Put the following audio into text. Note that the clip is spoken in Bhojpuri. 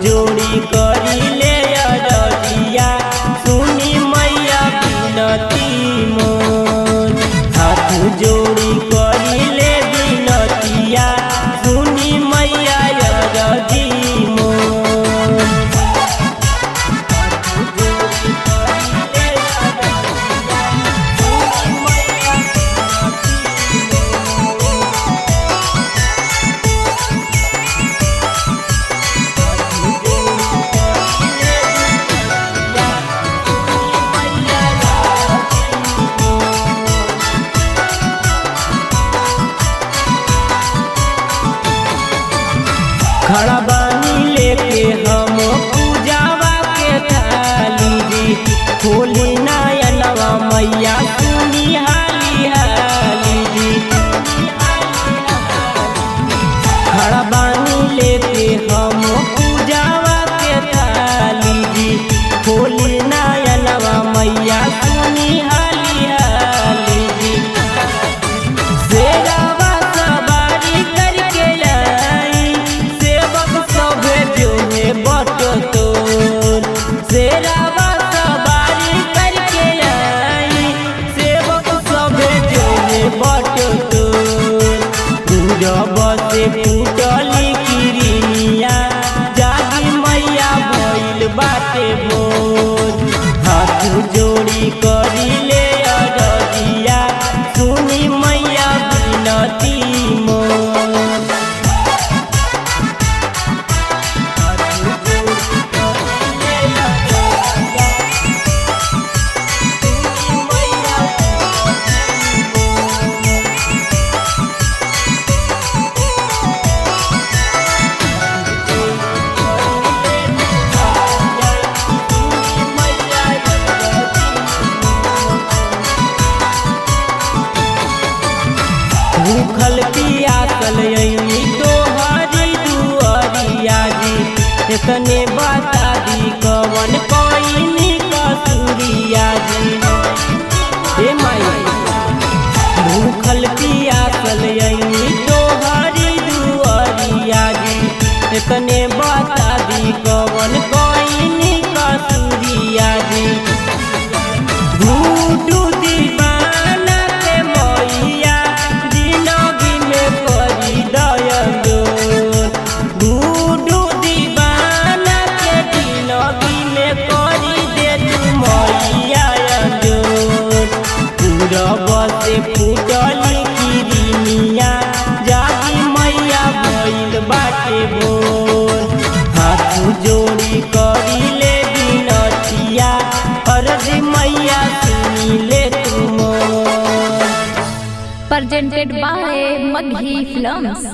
जोड़ी करी ले अरजिया सुनी मैया बिनती मोर। हाथ जोड़ी करी ले बिनतिया सुनी मैया अरजी मोर। खड़ा बानी लेके हम पूजावा के थाली जी खोली नयनवा मैया सुनी हाली हाली जी। खड़ा बानी लेके हम पूजावा के थाली जी खोली नयनवा मैया सुनी हाली हाली जी। शेरावा सवारी करके आई सेवक सभे जो है बटतोर। शेरावा सवारी करके आई सेवक सभे जो है बटतोर। पूरब से फूटली किरनिया जागी मैया भइल बाटे भोर। हाथ जोड़ी करी ले अरजिया सुनी मैया बिनती मोर। भूखल पियासल अइनी तोहरी दुआरिया जी तने बता दी कवन कइनी कसूरिया जी। हे माई भूखल पियासल अइनी तोहरी दुआरिया जी तने बता दी कवन कइनी कसूरिया जी। घूटू दीवाना के मैया जिंदगी में करी दयालु। घूटू दीवाना के जिंदगी में करी दे तू मैया जोर। पूरब से फूटली किरनिया जागी मैया भइल बाटे भोर। हाथ जोड़ी करी ले बिनतिया अरजी मैया सुनी ले तू मोर। presented by Maghi Films।